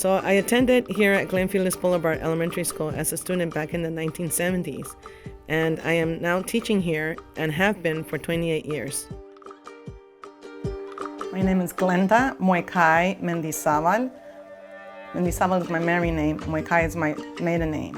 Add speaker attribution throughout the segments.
Speaker 1: So I attended here at Glenfeliz Boulevard Elementary School as a student back in the 1970s, and I am now teaching here and have been for 28 years. My name is Glenda Moikai Mendizabal. Mendizabal is my married name, Moikai is my maiden name.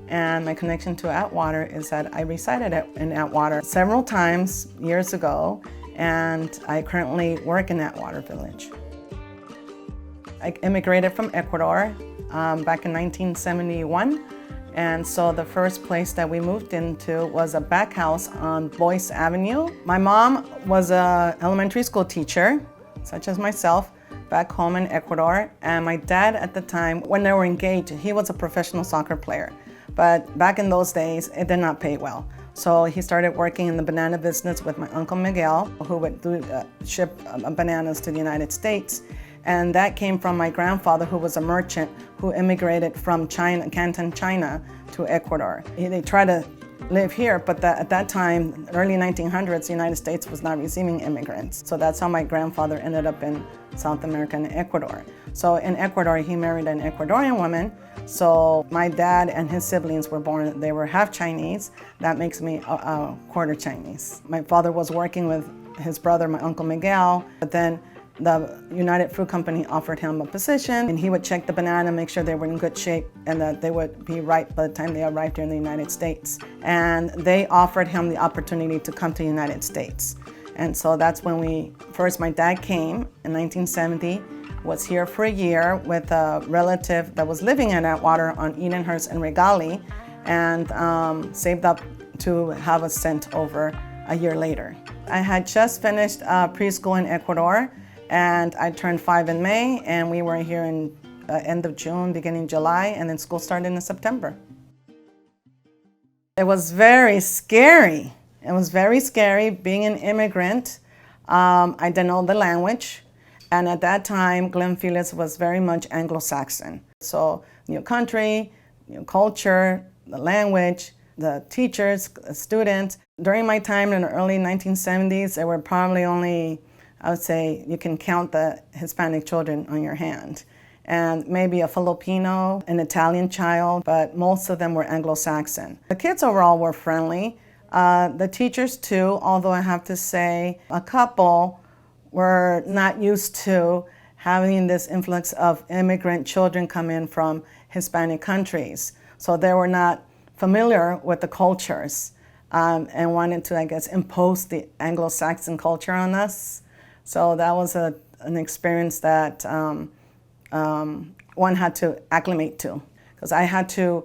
Speaker 1: And my connection to Atwater is that I resided in Atwater several times years ago, and I currently work in Atwater Village. I immigrated from Ecuador back in 1971, and so the first place that we moved into was a back house on Boyce Avenue. My mom was an elementary school teacher, such as myself, back home in Ecuador, and my dad at the time, when they were engaged, he was a professional soccer player. But back in those days, it did not pay well. So he started working in the banana business with my Uncle Miguel, who would ship bananas to the United States. And that came from my grandfather, who was a merchant who immigrated from China, Canton, China, to Ecuador. They tried to live here, but at that time, early 1900s, the United States was not receiving immigrants. So that's how my grandfather ended up in South America and Ecuador. So in Ecuador, he married an Ecuadorian woman. So my dad and his siblings were born, they were half Chinese. That makes me a quarter Chinese. My father was working with his brother, my Uncle Miguel, but then the United Fruit Company offered him a position, and he would check the banana, make sure they were in good shape, and that they would be ripe by the time they arrived here in the United States. And they offered him the opportunity to come to the United States. And so that's when my dad came in 1970, was here for a year with a relative that was living in Atwater on Edenhurst and Regali, and saved up to have us sent over a year later. I had just finished preschool in Ecuador, and I turned 5 in May, and we were here in end of June, beginning July, and then school started in September. It was very scary. It was very scary being an immigrant. I didn't know the language, and at that time, Glenfeliz was very much Anglo-Saxon. So new country, new culture, the language, the teachers, the students. During my time in the early 1970s, there were probably only, I would say, you can count the Hispanic children on your hand. And maybe a Filipino, an Italian child, but most of them were Anglo-Saxon. The kids overall were friendly. The teachers too, although I have to say a couple were not used to having this influx of immigrant children come in from Hispanic countries. So they were not familiar with the cultures and wanted to, I guess, impose the Anglo-Saxon culture on us. So that was an experience that one had to acclimate to, because I had to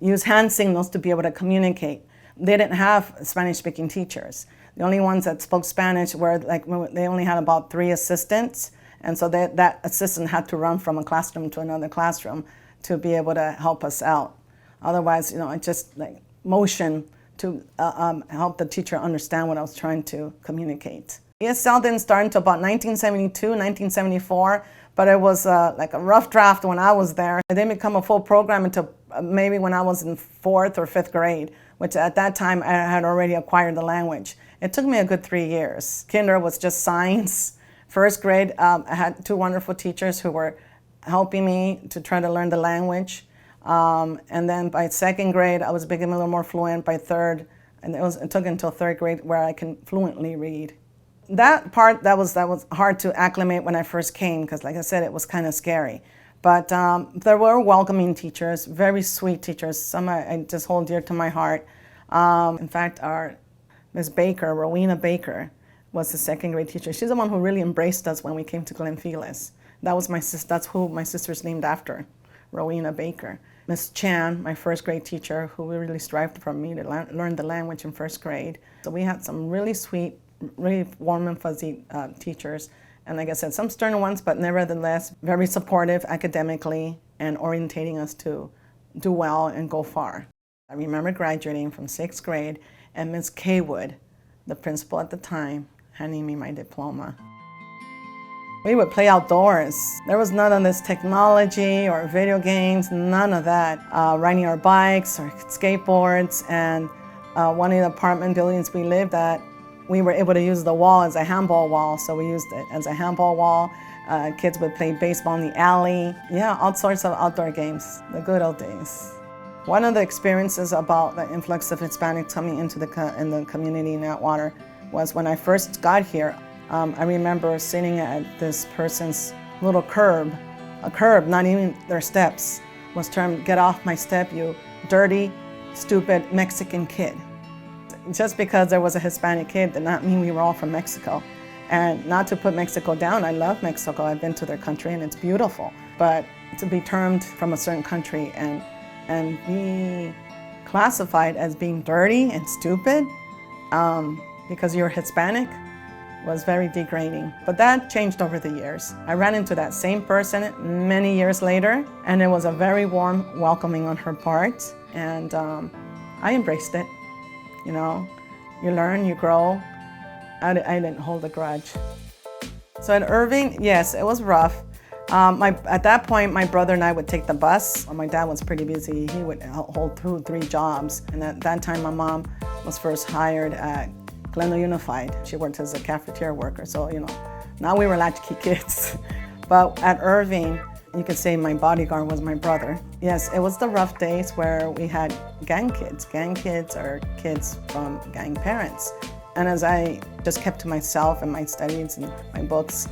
Speaker 1: use hand signals to be able to communicate. They didn't have Spanish-speaking teachers. The only ones that spoke Spanish were they only had about 3 assistants, and so that assistant had to run from a classroom to another classroom to be able to help us out. Otherwise, I just motion to help the teacher understand what I was trying to communicate. ESL didn't start until about 1972, 1974, but it was like a rough draft when I was there. It didn't become a full program until maybe when I was in 4th or 5th grade, which at that time I had already acquired the language. It took me a good 3 years. Kinder was just science. 1st grade, I had 2 wonderful teachers who were helping me to try to learn the language. And then by 2nd grade, I was becoming a little more fluent. By 3rd, and it took until 3rd grade where I can fluently read. That part, that was hard to acclimate when I first came, because like I said, it was kind of scary. But there were welcoming teachers, very sweet teachers, some I just hold dear to my heart. In fact, our Miss Baker, Rowena Baker, was the 2nd grade teacher. She's the one who really embraced us when we came to Glenfeliz. That's who my sister's named after, Rowena Baker. Miss Chan, my 1st grade teacher, who really strived for me to learn the language in 1st grade. So we had some really sweet, really warm and fuzzy teachers. And like I said, some stern ones, but nevertheless, very supportive academically and orientating us to do well and go far. I remember graduating from 6th grade and Miss Kaywood, the principal at the time, handing me my diploma. We would play outdoors. There was none of this technology or video games, none of that. Riding our bikes or skateboards, and one of the apartment buildings we lived at, we were able to use the wall as a handball wall, so we used it as a handball wall. Kids would play baseball in the alley. Yeah, all sorts of outdoor games, the good old days. One of the experiences about the influx of Hispanics coming into in the community in Atwater was when I first got here. I remember sitting at this person's little curb, a curb, not even their steps, was termed, "Get off my step, you dirty, stupid Mexican kid." Just because there was a Hispanic kid did not mean we were all from Mexico. And not to put Mexico down, I love Mexico. I've been to their country and it's beautiful. But to be termed from a certain country and be classified as being dirty and stupid because you're Hispanic was very degrading. But that changed over the years. I ran into that same person many years later, and it was a very warm welcoming on her part, and I embraced it. You know, you learn, you grow. I didn't hold a grudge. So at Irving, yes, it was rough. At that point, my brother and I would take the bus. My dad was pretty busy. He would hold 3 jobs. And at that time, my mom was first hired at Glenfeliz Unified. She worked as a cafeteria worker. So, you know, now we were latchkey kids. But at Irving, you could say my bodyguard was my brother. Yes, it was the rough days where we had gang kids. Gang kids are kids from gang parents. And as I just kept to myself and my studies and my books,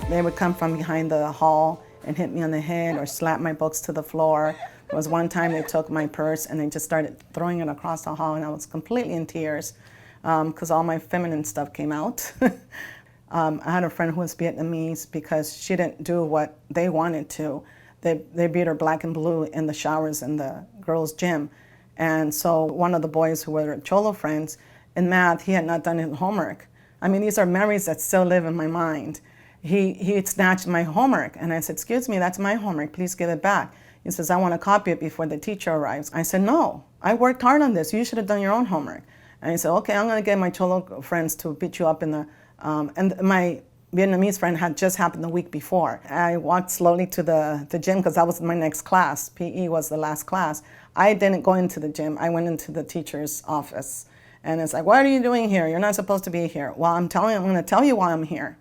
Speaker 1: they would come from behind the hall and hit me on the head or slap my books to the floor. There was one time they took my purse and they just started throwing it across the hall, and I was completely in tears because all my feminine stuff came out. I had a friend who was Vietnamese because she didn't do what they wanted to. They beat her black and blue in the showers in the girls' gym. And so one of the boys who were Cholo friends, in math, he had not done his homework. I mean, these are memories that still live in my mind. He had snatched my homework, and I said, "Excuse me, that's my homework, please give it back." He says, "I want to copy it before the teacher arrives." I said, "No, I worked hard on this, you should have done your own homework." And he said, "Okay, I'm going to get my Cholo friends to beat you up in the," and my Vietnamese friend had just happened the week before. I walked slowly to the gym because that was my next class. PE was the last class. I didn't go into the gym, I went into the teacher's office. And it's like, "What are you doing here? You're not supposed to be here." "Well, I'm going to tell you why I'm here."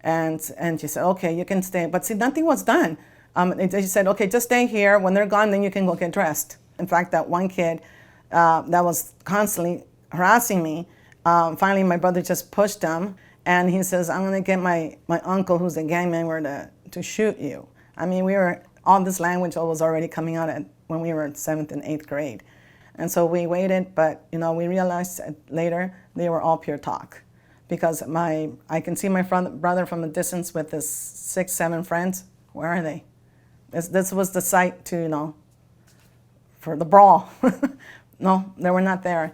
Speaker 1: And she said, "Okay, you can stay." But see, nothing was done. She said, "Okay, just stay here. When they're gone, then you can go get dressed." In fact, that one kid that was constantly harassing me, finally my brother just pushed him, and he says, "I'm going to get my uncle, who's a gang member, to shoot you." I mean, all this language was already coming out when we were in 7th and 8th grade. And so we waited, but you know, we realized later they were all pure talk, because I can see my brother from a distance with his 6, 7 friends. Where are they? This was the site to, you know, for the brawl. No, they were not there.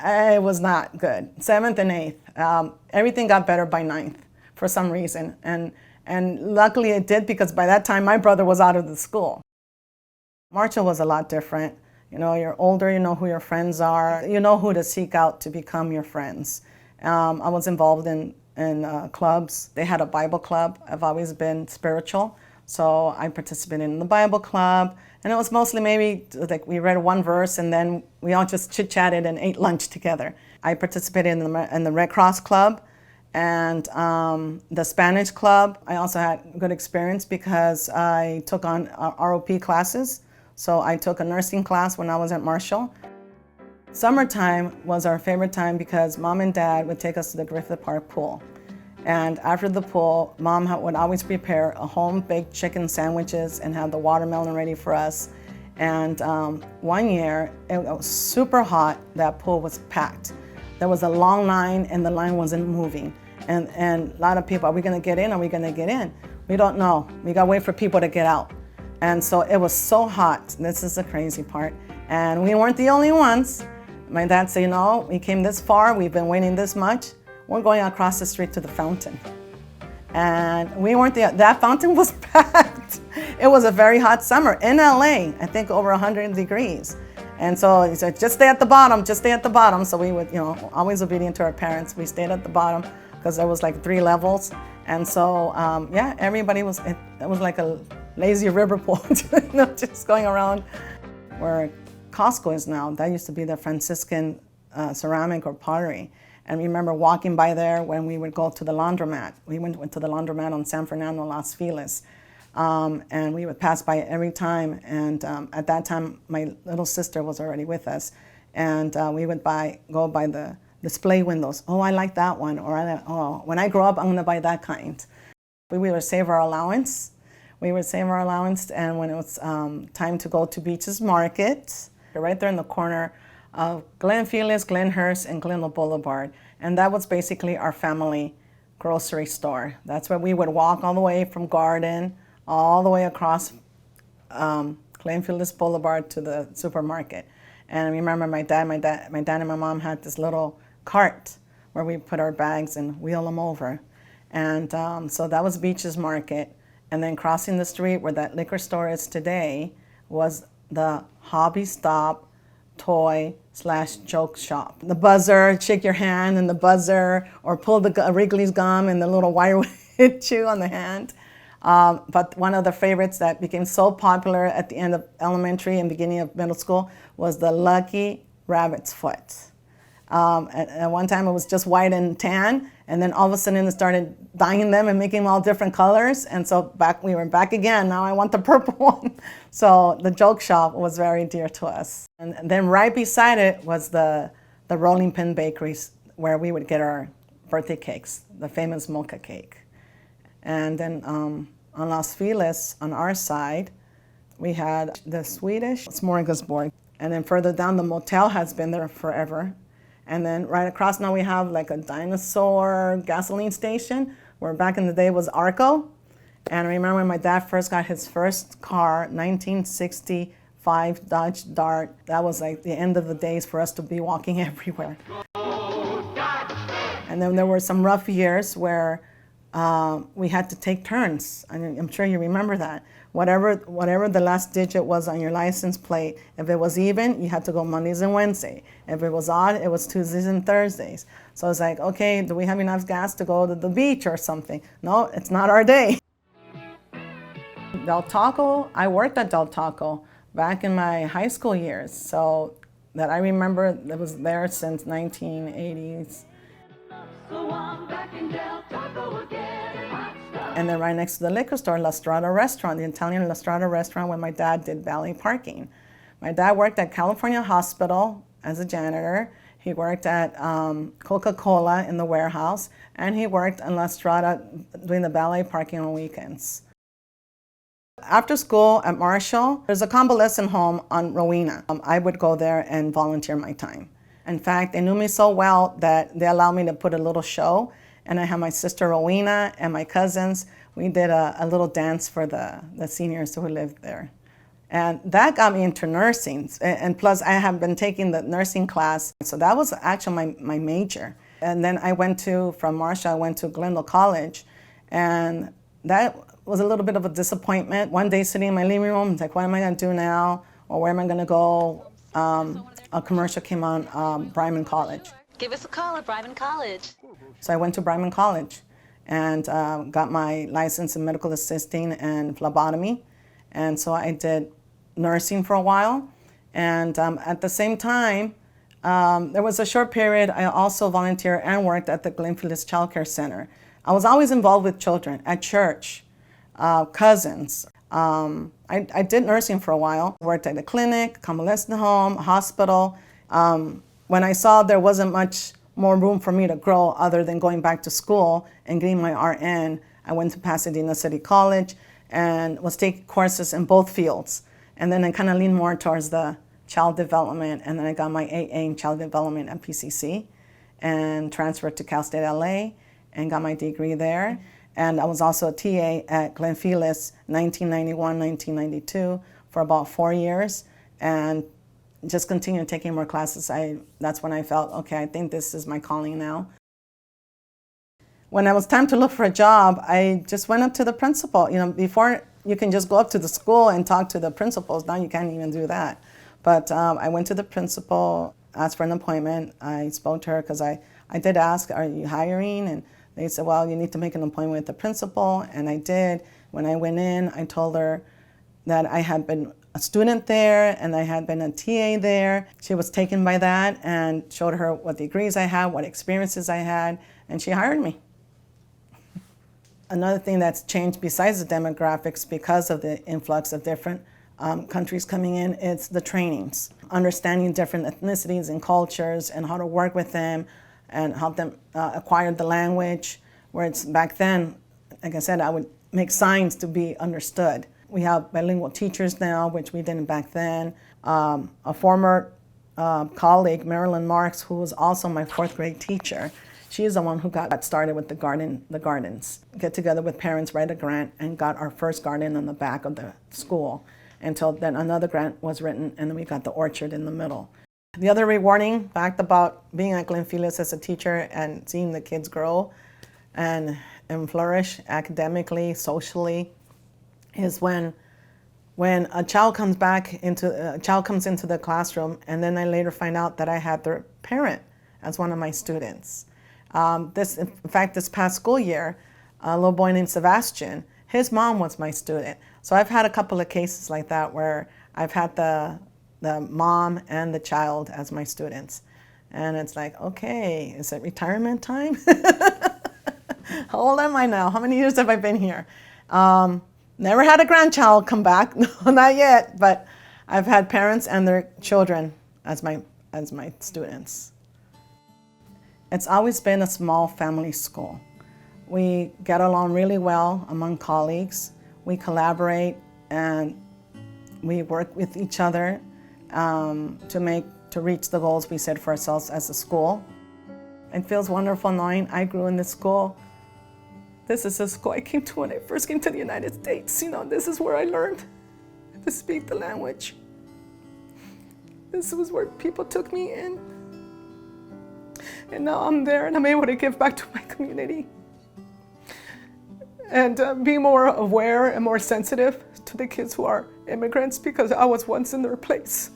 Speaker 1: It was not good. 7th and 8th. Everything got better by 9th for some reason, and luckily it did, because by that time my brother was out of the school. Marshall was a lot different. You know, you're older, you know who your friends are, you know who to seek out to become your friends. I was involved in clubs. They had a Bible club. I've always been spiritual, so I participated in the Bible club. And it was mostly maybe like we read one verse and then we all just chit-chatted and ate lunch together. I participated in the Red Cross Club and the Spanish Club. I also had good experience because I took on ROP classes. So I took a nursing class when I was at Marshall. Summertime was our favorite time because Mom and Dad would take us to the Griffith Park pool. And after the pool, Mom would always prepare a home-baked chicken sandwiches and have the watermelon ready for us. And one year, it was super hot, that pool was packed. There was a long line and the line wasn't moving. And a lot of people, are we gonna get in? Are we gonna get in? We don't know. We gotta wait for people to get out. And so it was so hot. This is the crazy part. And we weren't the only ones. My dad said, "You know, we came this far, we've been waiting this much. We're going across the street to the fountain." And we weren't that fountain was packed. It was a very hot summer in LA, I think over 100 degrees. And so he said, "Just stay at the bottom, just stay at the bottom." So we would, you know, always obedient to our parents. We stayed at the bottom because there was like 3 levels. And so, yeah, everybody it was like a lazy river pool, you know, just going around. Where Costco is now, that used to be the Franciscan ceramic or pottery. And we remember walking by there when we would go to the laundromat. We went to the laundromat on San Fernando, Las Feliz. And we would pass by it every time. And at that time, my little sister was already with us. And we would go by the display windows. Oh, I like that one. Or, oh, when I grow up, I'm going to buy that kind. We would save our allowance. We would save our allowance. And when it was time to go to Beaches Market, right there in the corner of Glenfeliz, Glenhurst, and Glenville Boulevard. And that was basically our family grocery store. That's where we would walk all the way from Garden, all the way across Glenfeliz Boulevard to the supermarket. And I remember my dad and my mom had this little cart where we put our bags and wheel them over. And so that was Beaches Market. And then crossing the street where that liquor store is today was the Hobby Stop toy/joke shop. The buzzer, shake your hand and the buzzer, or pull the Wrigley's gum and the little wire would hit you on the hand. But one of the favorites that became so popular at the end of elementary and beginning of middle school was the Lucky Rabbit's Foot. At one time it was just white and tan, and then all of a sudden it started dyeing them and making them all different colors. And so we were back again. Now I want the purple one. So the joke shop was very dear to us. And then right beside it was the Rolling Pin Bakeries, where we would get our birthday cakes, the famous mocha cake. And then on Las Feliz, on our side, we had the Swedish smorgasbord. And then further down, the motel has been there forever. And then right across now we have like a dinosaur gasoline station, where back in the day was Arco. And I remember when my dad first got his first car, 1965 Dodge Dart. That was like the end of the days for us to be walking everywhere. And then there were some rough years where we had to take turns. I'm sure you remember that. Whatever the last digit was on your license plate, if it was even, you had to go Mondays and Wednesdays. If it was odd, it was Tuesdays and Thursdays. So it's like, okay, do we have enough gas to go to the beach or something? No, it's not our day. Del Taco, I worked at Del Taco back in my high school years. So that I remember, it was there since 1980s. So I'm back in Del Taco again. And then right next to the liquor store, La Strada Restaurant, the Italian La Strada Restaurant, where my dad did valet parking. My dad worked at California Hospital as a janitor. He worked at Coca-Cola in the warehouse, and he worked in La Strada doing the valet parking on weekends. After school at Marshall, there's a convalescent home on Rowena. I would go there and volunteer my time. In fact, they knew me so well that they allowed me to put a little show. And I had my sister Rowena and my cousins. We did a little dance for the seniors who lived there. And that got me into nursing. And plus, I have been taking the nursing class. So that was actually my major. And then from Marshall, I went to Glendale College. And that was a little bit of a disappointment. One day sitting in my living room, I was like, what am I going to do now? Or where am I going to go? A commercial came on Bryman College.
Speaker 2: Give us a call at Bryman College.
Speaker 1: So I went to Bryman College and got my license in medical assisting and phlebotomy. And so I did nursing for a while. And at the same time, there was a short period, I also volunteered and worked at the Glenfeliz Child Care Center. I was always involved with children at church, cousins. I did nursing for a while, worked at a clinic, convalescent home, hospital. When I saw there wasn't much more room for me to grow other than going back to school and getting my RN, I went to Pasadena City College and was taking courses in both fields. And then I kind of leaned more towards the child development, and then I got my AA in child development at PCC and transferred to Cal State LA and got my degree there. And I was also a TA at Glenfeliz 1991, 1992 for about 4 years, and just continued taking more classes. That's when I felt, okay, I think this is my calling now. When it was time to look for a job, I just went up to the principal. Before you can just go up to the school and talk to the principals. Now you can't even do that. But I went to the principal, asked for an appointment. I spoke to her because I did ask, are you hiring? And they said, well, you need to make an appointment with the principal. And I did. When I went in, I told her that I had been a student there, and I had been a TA there. She was taken by that and showed her what degrees I had, what experiences I had, and she hired me. Another thing that's changed besides the demographics because of the influx of different countries coming in, it's the trainings. Understanding different ethnicities and cultures and how to work with them and help them acquire the language, where it's back then, like I said, I would make signs to be understood. We have bilingual teachers now, which we didn't back then. A former colleague, Marilyn Marks, who was also my 4th grade teacher, she is the one who got started with the gardens. Get together with parents, write a grant, and got our first garden on the back of the school. Until then another grant was written, and then we got the orchard in the middle. The other rewarding fact about being at Glenfeliz as a teacher and seeing the kids grow and flourish academically, socially, is when a child comes into the classroom, and then I later find out that I had their parent as one of my students. In fact, this past school year, a little boy named Sebastian, his mom was my student. So I've had a couple of cases like that where I've had the mom and the child as my students. And it's like, okay, is it retirement time? How old am I now? How many years have I been here? Never had a grandchild come back, no, not yet, but I've had parents and their children as my students. It's always been a small family school. We get along really well among colleagues. We collaborate and we work with each other to reach the goals we set for ourselves as a school. It feels wonderful knowing I grew in this school. This is the school I came to when I first came to the United States. This is where I learned to speak the language. This was where people took me in. And now I'm there and I'm able to give back to my community. And be more aware and more sensitive to the kids who are immigrants, because I was once in their place.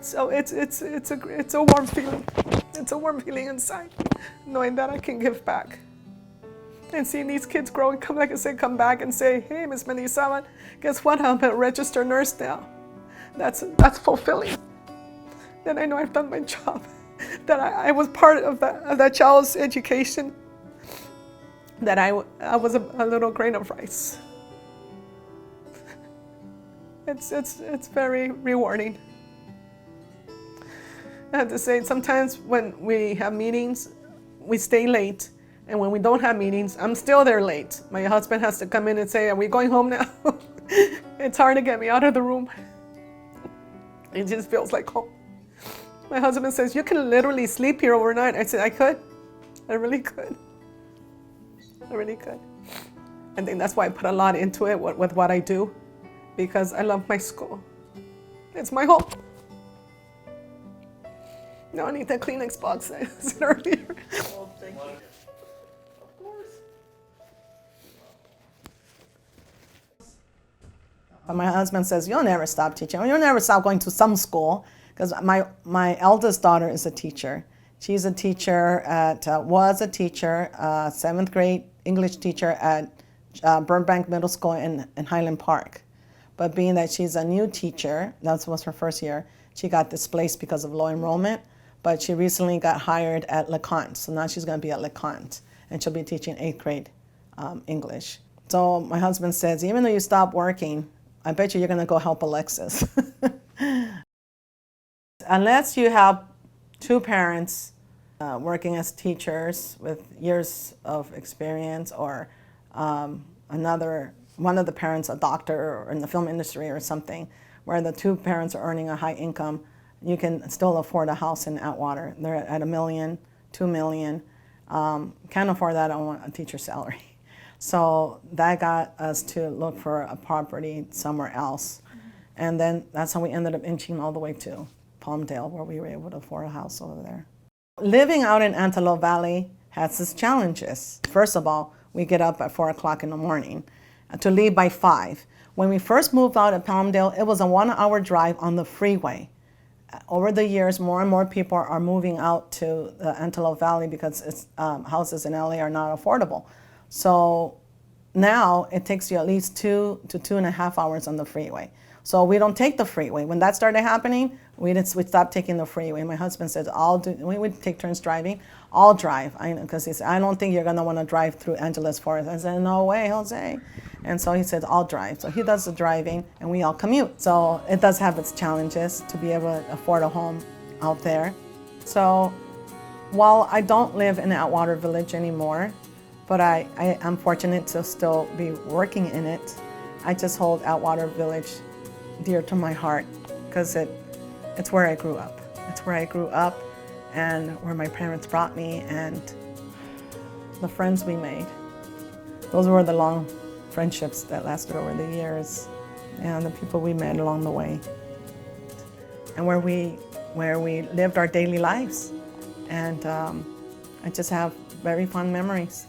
Speaker 1: So it's a warm feeling. It's a warm feeling inside, knowing that I can give back. And seeing these kids grow and come back and say, hey, Miss Mendizábal, guess what? I'm a registered nurse now. That's fulfilling. Then I know I've done my job. That I was part of that child's education. That I was a little grain of rice. It's very rewarding. I have to say, sometimes when we have meetings, we stay late. And when we don't have meetings, I'm still there late. My husband has to come in and say, are we going home now? It's hard to get me out of the room. It just feels like home. My husband says, you can literally sleep here overnight. I said, I could. I really could. I really could. I think that's why I put a lot into it with what I do, because I love my school. It's my home. No, I need that Kleenex box I said earlier. Well, thank you. Of course. But my husband says, you'll never stop teaching. You'll never stop going to some school, because my eldest daughter is a teacher. She's a teacher was a teacher, 7th grade English teacher at Burbank Middle School in Highland Park. But being that she's a new teacher, that was her first year, she got displaced because of low enrollment. But she recently got hired at LeConte, so now she's going to be at LeConte, and she'll be teaching 8th grade English. So my husband says, even though you stop working, I bet you're going to go help Alexis. Unless you have two parents working as teachers with years of experience, or one of the parents a doctor or in the film industry or something, where the two parents are earning a high income, you can still afford a house in Atwater. They're at $1 million, $2 million. Can't afford that on a teacher's salary. So that got us to look for a property somewhere else. And then that's how we ended up inching all the way to Palmdale, where we were able to afford a house over there. Living out in Antelope Valley has its challenges. First of all, we get up at 4 o'clock in the morning to leave by 5. When we first moved out at Palmdale, it was a 1-hour drive on the freeway. Over the years, more and more people are moving out to the Antelope Valley because houses in LA are not affordable. So Now it takes you at least 2 to 2.5 hours on the freeway. So we don't take the freeway. When that started happening, we stopped taking the freeway. My husband said, we would take turns driving. I'll drive, because he said, I don't think you're gonna wanna drive through Angeles Forest. I said, no way, Jose. And so he said, I'll drive. So he does the driving and we all commute. So it does have its challenges to be able to afford a home out there. So while I don't live in Atwater Village anymore, but I am fortunate to still be working in it, I just hold Atwater Village dear to my heart because it's where I grew up. It's where I grew up and where my parents brought me and the friends we made. Those were the long friendships that lasted over the years and the people we met along the way. And where we lived our daily lives. And I just have very fond memories.